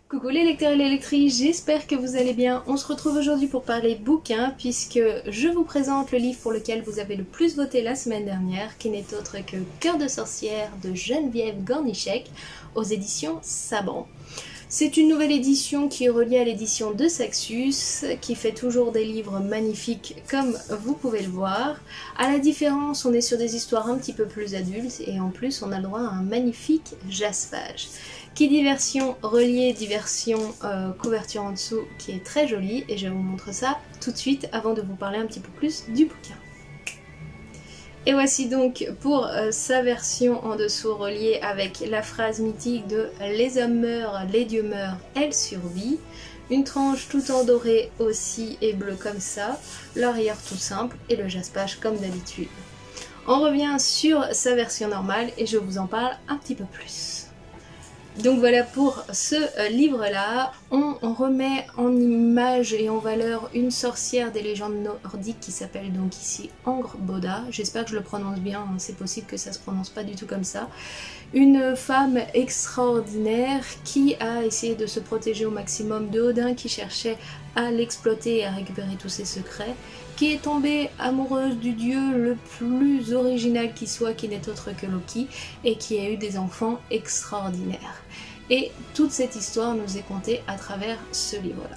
Coucou les lecteurs et les lectrices, j'espère que vous allez bien. On se retrouve aujourd'hui pour parler bouquin puisque je vous présente le livre pour lequel vous avez le plus voté la semaine dernière, qui n'est autre que Cœur de sorcière de Geneviève Gornichec aux éditions Sabran. C'est une nouvelle édition qui est reliée à l'édition de Saxus, qui fait toujours des livres magnifiques comme vous pouvez le voir. À la différence, on est sur des histoires un petit peu plus adultes et en plus on a le droit à un magnifique jaspage. Qui dit version reliée, dit version couverture en dessous qui est très jolie et je vous montre ça tout de suite avant de vous parler un petit peu plus du bouquin. Et voici donc pour sa version en dessous reliée avec la phrase mythique de « Les hommes meurent, les dieux meurent, elle survit ». Une tranche tout en doré aussi et bleu comme ça, l'arrière tout simple et le jaspage comme d'habitude. On revient sur sa version normale et je vous en parle un petit peu plus. Donc voilà pour ce livre-là, on remet en image et en valeur une sorcière des légendes nordiques qui s'appelle donc ici Angrboda. J'espère que je le prononce bien, c'est possible que ça se prononce pas du tout comme ça. Une femme extraordinaire qui a essayé de se protéger au maximum de Odin qui cherchait à l'exploiter et à récupérer tous ses secrets, qui est tombée amoureuse du dieu le plus original qui soit, qui n'est autre que Loki, et qui a eu des enfants extraordinaires. Et toute cette histoire nous est contée à travers ce livre-là.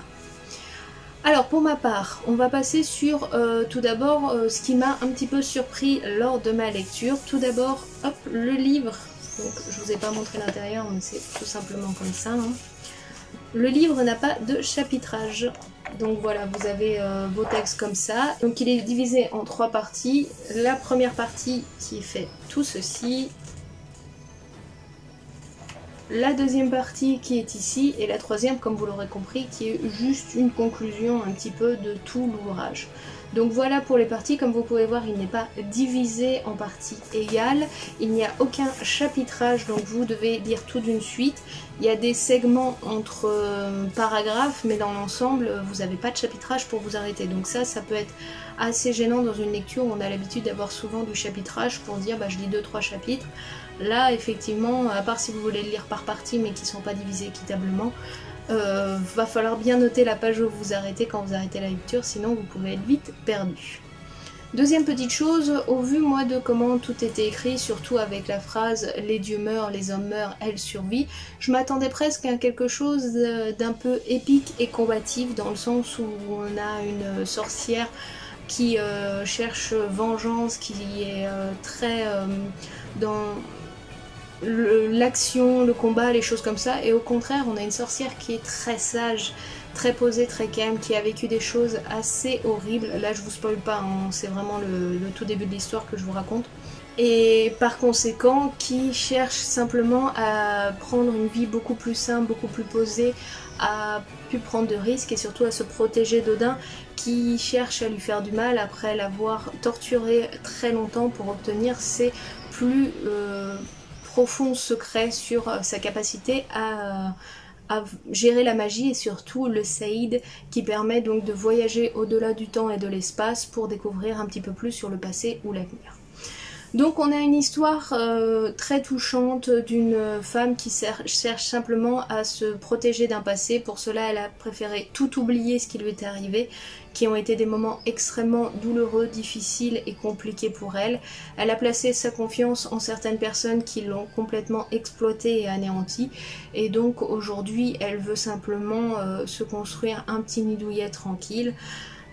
Alors pour ma part, on va passer sur tout d'abord ce qui m'a un petit peu surpris lors de ma lecture. Tout d'abord, hop, le livre. Donc je vous ai pas montré l'intérieur, mais c'est tout simplement comme ça. Hein. Le livre n'a pas de chapitrage. Donc voilà, vous avez vos textes comme ça. Donc il est divisé en 3 parties. La première partie qui fait tout ceci. La deuxième partie qui est ici. Et la troisième, comme vous l'aurez compris, qui est juste une conclusion un petit peu de tout l'ouvrage. Donc voilà pour les parties, comme vous pouvez voir il n'est pas divisé en parties égales, il n'y a aucun chapitrage donc vous devez lire tout d'une suite. Il y a des segments entre paragraphes mais dans l'ensemble vous n'avez pas de chapitrage pour vous arrêter. Donc ça peut être assez gênant dans une lecture où on a l'habitude d'avoir souvent du chapitrage pour dire bah je lis 2-3 chapitres. Là effectivement, à part si vous voulez le lire par partie mais qui ne sont pas divisés équitablement, va falloir bien noter la page où vous arrêtez quand vous arrêtez la lecture, sinon vous pouvez être vite perdu. Deuxième petite chose, au vu moi de comment tout était écrit, surtout avec la phrase « les dieux meurent, les hommes meurent, elle survit », je m'attendais presque à quelque chose d'un peu épique et combatif, dans le sens où on a une sorcière qui cherche vengeance, qui est très dans l'action, le combat, les choses comme ça, et au contraire on a une sorcière qui est très sage, très posée, très calme, qui a vécu des choses assez horribles. Là je vous spoil pas, hein, c'est vraiment le tout début de l'histoire que je vous raconte. Et par conséquent qui cherche simplement à prendre une vie beaucoup plus simple, beaucoup plus posée, à plus prendre de risques et surtout à se protéger d'Odin qui cherche à lui faire du mal après l'avoir torturé très longtemps pour obtenir ses plus profond secret sur sa capacité à gérer la magie et surtout le Saïd qui permet donc de voyager au-delà du temps et de l'espace pour découvrir un petit peu plus sur le passé ou l'avenir. Donc on a une histoire très touchante d'une femme qui cherche simplement à se protéger d'un passé. Pour cela elle a préféré tout oublier ce qui lui était arrivé, qui ont été des moments extrêmement douloureux, difficiles et compliqués pour elle. Elle a placé sa confiance en certaines personnes qui l'ont complètement exploitée et anéantie. Et donc aujourd'hui elle veut simplement se construire un petit nid douillet tranquille.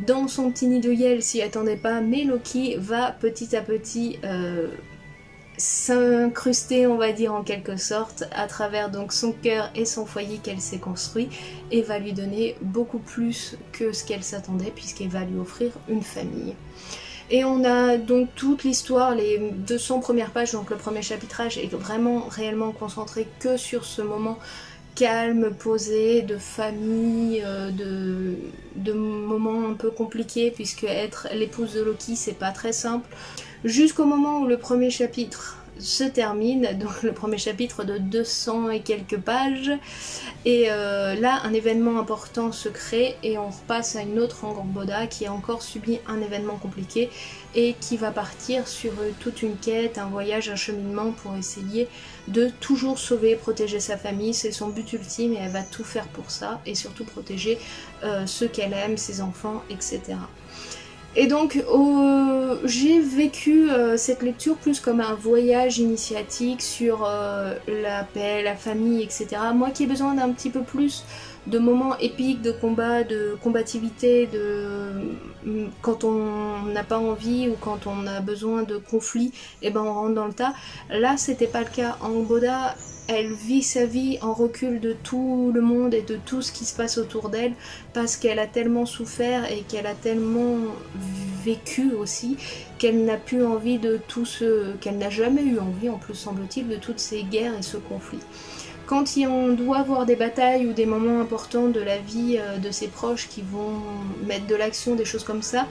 Dans son petit nid douillet, elle s'y attendait pas, mais Loki va petit à petit s'incruster, on va dire en quelque sorte, à travers donc son cœur et son foyer qu'elle s'est construit, et va lui donner beaucoup plus que ce qu'elle s'attendait, puisqu'elle va lui offrir une famille. Et on a donc toute l'histoire, les 200 premières pages, donc le premier chapitrage est vraiment réellement concentré que sur ce moment calme, posé, de famille, de moments un peu compliqués, puisque être l'épouse de Loki c'est pas très simple, jusqu'au moment où le premier chapitre se termine, donc le premier chapitre de 200 et quelques pages, et là un événement important se crée et on repasse à une autre Angrboda qui a encore subi un événement compliqué et qui va partir sur toute une quête, un voyage, un cheminement pour essayer de toujours sauver, protéger sa famille, c'est son but ultime et elle va tout faire pour ça, et surtout protéger ceux qu'elle aime, ses enfants, etc. Et donc j'ai vécu cette lecture plus comme un voyage initiatique sur la paix, la famille, etc. Moi qui ai besoin d'un petit peu plus de moments épiques, de combat, de combativité, quand on n'a pas envie ou quand on a besoin de conflits, et ben on rentre dans le tas. Là c'était pas le cas. Angrboda, elle vit sa vie en recul de tout le monde et de tout ce qui se passe autour d'elle parce qu'elle a tellement souffert et qu'elle a tellement vécu aussi qu'elle n'a plus envie de tout ce... qu'elle n'a jamais eu envie en plus semble-t-il de toutes ces guerres et ce conflit. Quand on doit avoir des batailles ou des moments importants de la vie de ses proches qui vont mettre de l'action, des choses comme ça,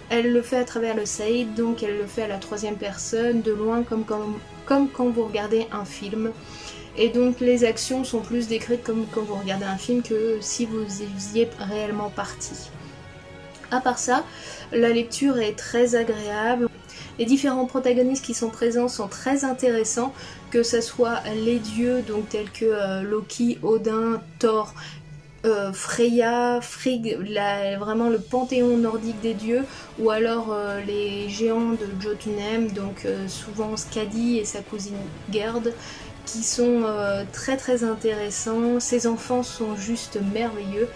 elle le fait à travers le Saïd, donc elle le fait à la troisième personne, de loin comme quand vous regardez un film. Et donc les actions sont plus décrites comme quand vous regardez un film que si vous y faisiez réellement partie. À part ça, la lecture est très agréable. Les différents protagonistes qui sont présents sont très intéressants, que ce soit les dieux donc tels que Loki, Odin, Thor, Freya, Frigg, vraiment le panthéon nordique des dieux, ou alors les géants de Jotunheim, donc souvent Skadi et sa cousine Gerd, qui sont très très intéressants. Ces enfants sont juste merveilleux.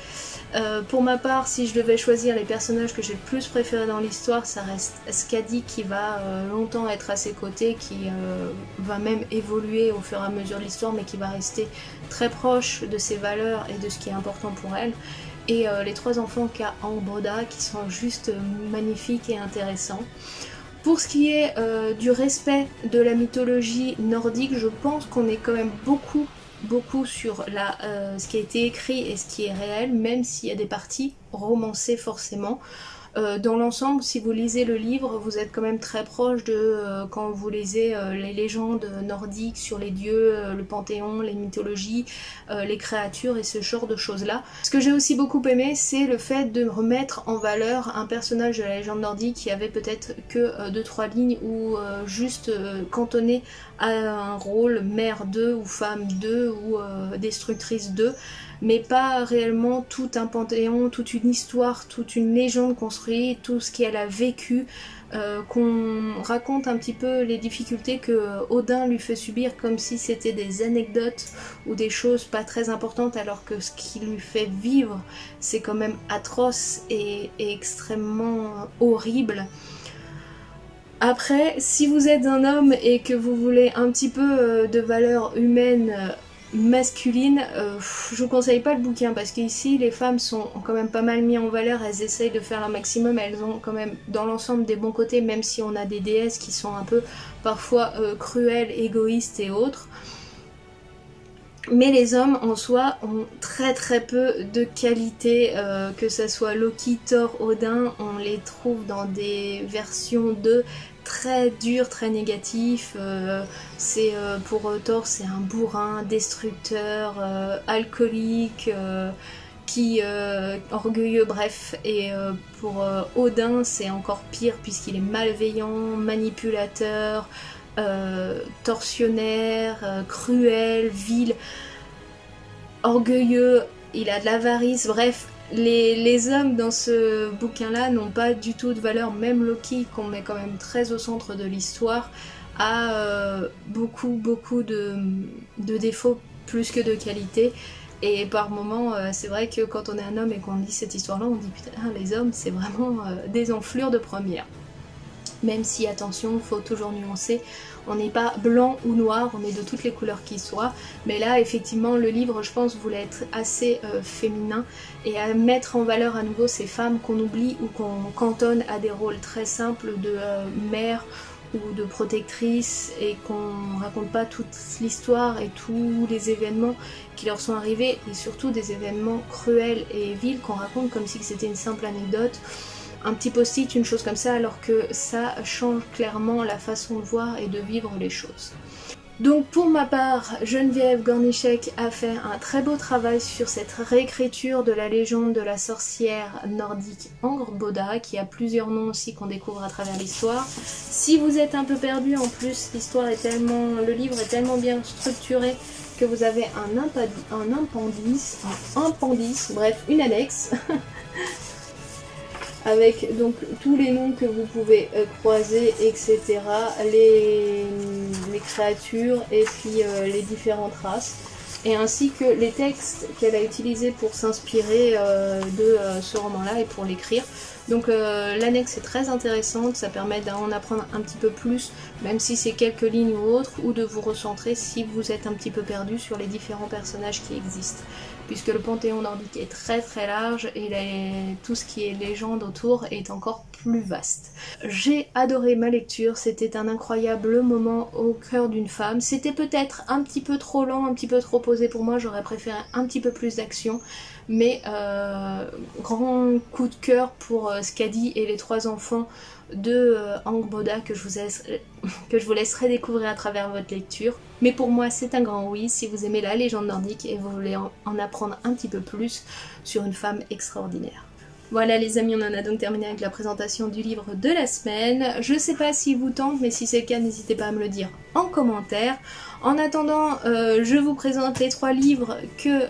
Pour ma part, si je devais choisir les personnages que j'ai le plus préférés dans l'histoire, ça reste Skadi qui va longtemps être à ses côtés, qui va même évoluer au fur et à mesure de l'histoire, mais qui va rester très proche de ses valeurs et de ce qui est important pour elle. Et les trois enfants qu'a Angrboda qui sont juste magnifiques et intéressants. Pour ce qui est du respect de la mythologie nordique, je pense qu'on est quand même beaucoup sur ce qui a été écrit et ce qui est réel, même s'il y a des parties romancées forcément. Dans l'ensemble, si vous lisez le livre, vous êtes quand même très proche de quand vous lisez les légendes nordiques sur les dieux, le panthéon, les mythologies, les créatures et ce genre de choses-là. Ce que j'ai aussi beaucoup aimé, c'est le fait de remettre en valeur un personnage de la légende nordique qui avait peut-être que 2-3 lignes ou juste cantonné à un rôle mère d'eux ou femme d'eux ou destructrice d'eux, mais pas réellement tout un panthéon, toute une histoire, toute une légende construite, tout ce qu'elle a vécu, qu'on raconte un petit peu les difficultés que Odin lui fait subir comme si c'était des anecdotes ou des choses pas très importantes, alors que ce qu'il lui fait vivre c'est quand même atroce et extrêmement horrible. Après, si vous êtes un homme et que vous voulez un petit peu de valeur humaine masculine, je vous conseille pas le bouquin parce qu'ici les femmes sont quand même pas mal mises en valeur, elles essayent de faire leur maximum, elles ont quand même dans l'ensemble des bons côtés, même si on a des déesses qui sont un peu parfois cruelles, égoïstes et autres. Mais les hommes en soi ont très très peu de qualités, que ce soit Loki, Thor, Odin, on les trouve dans des versions d'eux très durs, très négatifs. Pour Thor c'est un bourrin, destructeur, alcoolique, orgueilleux, bref. Et pour Odin c'est encore pire puisqu'il est malveillant, manipulateur, tortionnaire, cruel, vil, orgueilleux, il a de l'avarice, bref. Les hommes dans ce bouquin-là n'ont pas du tout de valeur, même Loki, qu'on met quand même très au centre de l'histoire, a beaucoup de défauts plus que de qualités. Et par moments, c'est vrai que quand on est un homme et qu'on lit cette histoire-là, on dit putain, les hommes, c'est vraiment des enflures de première. Même si, attention, il faut toujours nuancer, on n'est pas blanc ou noir, on est de toutes les couleurs qui soient, mais là effectivement le livre je pense voulait être assez féminin et à mettre en valeur à nouveau ces femmes qu'on oublie ou qu'on cantonne à des rôles très simples de mère ou de protectrice et qu'on raconte pas toute l'histoire et tous les événements qui leur sont arrivés et surtout des événements cruels et vils qu'on raconte comme si c'était une simple anecdote. un petit post-it, une chose comme ça, alors que ça change clairement la façon de voir et de vivre les choses. Donc pour ma part, Geneviève Gornischek a fait un très beau travail sur cette réécriture de la légende de la sorcière nordique Angrboda, qui a plusieurs noms aussi qu'on découvre à travers l'histoire. Si vous êtes un peu perdu, en plus l'histoire est tellement, le livre est tellement bien structuré que vous avez un appendice, bref, une annexe avec donc tous les noms que vous pouvez croiser, etc. Les créatures et puis les différentes races. Et ainsi que les textes qu'elle a utilisés pour s'inspirer de ce roman-là et pour l'écrire. Donc l'annexe est très intéressante, ça permet d'en apprendre un petit peu plus, même si c'est quelques lignes ou autres, ou de vous recentrer si vous êtes un petit peu perdu sur les différents personnages qui existent. Puisque le panthéon nordique est très très large et tout ce qui est légende autour est encore plus vaste. J'ai adoré ma lecture, c'était un incroyable moment au cœur d'une femme. C'était peut-être un petit peu trop lent, un petit peu trop posé pour moi, j'aurais préféré un petit peu plus d'action. Mais grand coup de cœur pour Skadi et les 3 enfants de Angrboda que je vous laisserai découvrir à travers votre lecture. Mais pour moi c'est un grand oui si vous aimez la légende nordique et vous voulez en apprendre un petit peu plus sur une femme extraordinaire. Voilà les amis, on en a donc terminé avec la présentation du livre de la semaine. Je sais pas s'il vous tente, mais si c'est le cas, n'hésitez pas à me le dire en commentaire. En attendant, je vous présente les 3 livres que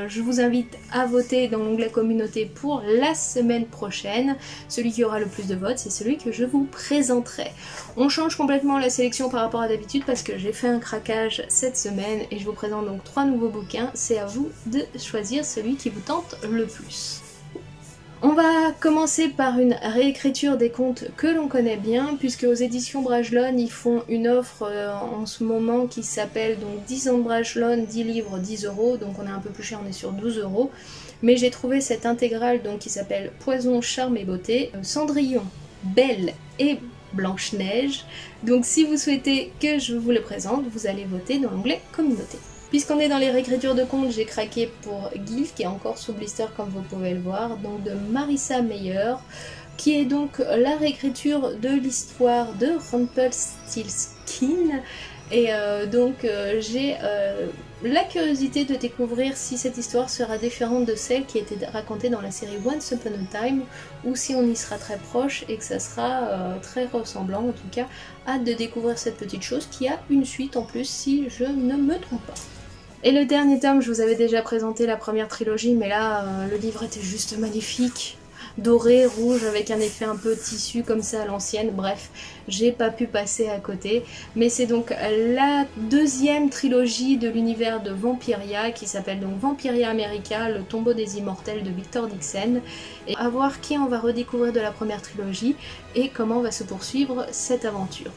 je vous invite à voter dans l'onglet communauté pour la semaine prochaine. Celui qui aura le plus de votes, c'est celui que je vous présenterai. On change complètement la sélection par rapport à d'habitude parce que j'ai fait un craquage cette semaine et je vous présente donc 3 nouveaux bouquins. C'est à vous de choisir celui qui vous tente le plus. On va commencer par une réécriture des contes que l'on connaît bien, puisque aux éditions Brajlon, ils font une offre en ce moment qui s'appelle donc 10 ans de Brajlon, 10 livres, 10 €, donc on est un peu plus cher, on est sur 12 €. Mais j'ai trouvé cette intégrale donc qui s'appelle Poison, Charme et Beauté, Cendrillon, Belle et Blanche-Neige. Donc si vous souhaitez que je vous le présente, vous allez voter dans l'onglet Communauté. Puisqu'on est dans les réécritures de contes, j'ai craqué pour Gilf, qui est encore sous blister comme vous pouvez le voir, donc de Marissa Meyer, qui est donc la réécriture de l'histoire de Rumpelstiltskin. Et j'ai la curiosité de découvrir si cette histoire sera différente de celle qui était racontée dans la série Once Upon a Time, ou si on y sera très proche et que ça sera très ressemblant. En tout cas, hâte de découvrir cette petite chose qui a une suite en plus si je ne me trompe pas. Et le dernier tome, je vous avais déjà présenté la première trilogie, mais là, le livre était juste magnifique. Doré, rouge, avec un effet un peu tissu comme ça à l'ancienne, bref, j'ai pas pu passer à côté. Mais c'est donc la 2e trilogie de l'univers de Vampiria, qui s'appelle donc Vampiria America, le tombeau des immortels de Victor Dixon. Et à voir qui on va redécouvrir de la première trilogie et comment va se poursuivre cette aventure.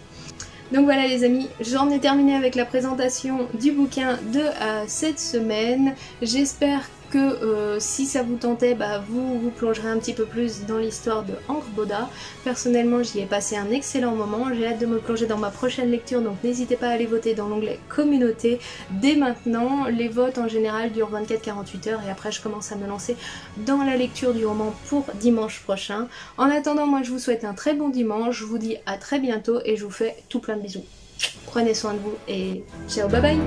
Donc voilà les amis, j'en ai terminé avec la présentation du bouquin de cette semaine. J'espère que si ça vous tentait, vous vous plongerez un petit peu plus dans l'histoire de Angrboda. Personnellement, j'y ai passé un excellent moment. J'ai hâte de me plonger dans ma prochaine lecture, donc n'hésitez pas à aller voter dans l'onglet Communauté dès maintenant. Les votes en général durent 24-48 heures et après je commence à me lancer dans la lecture du roman pour dimanche prochain. En attendant, moi je vous souhaite un très bon dimanche, je vous dis à très bientôt et je vous fais tout plein de bisous. Prenez soin de vous et ciao, bye bye.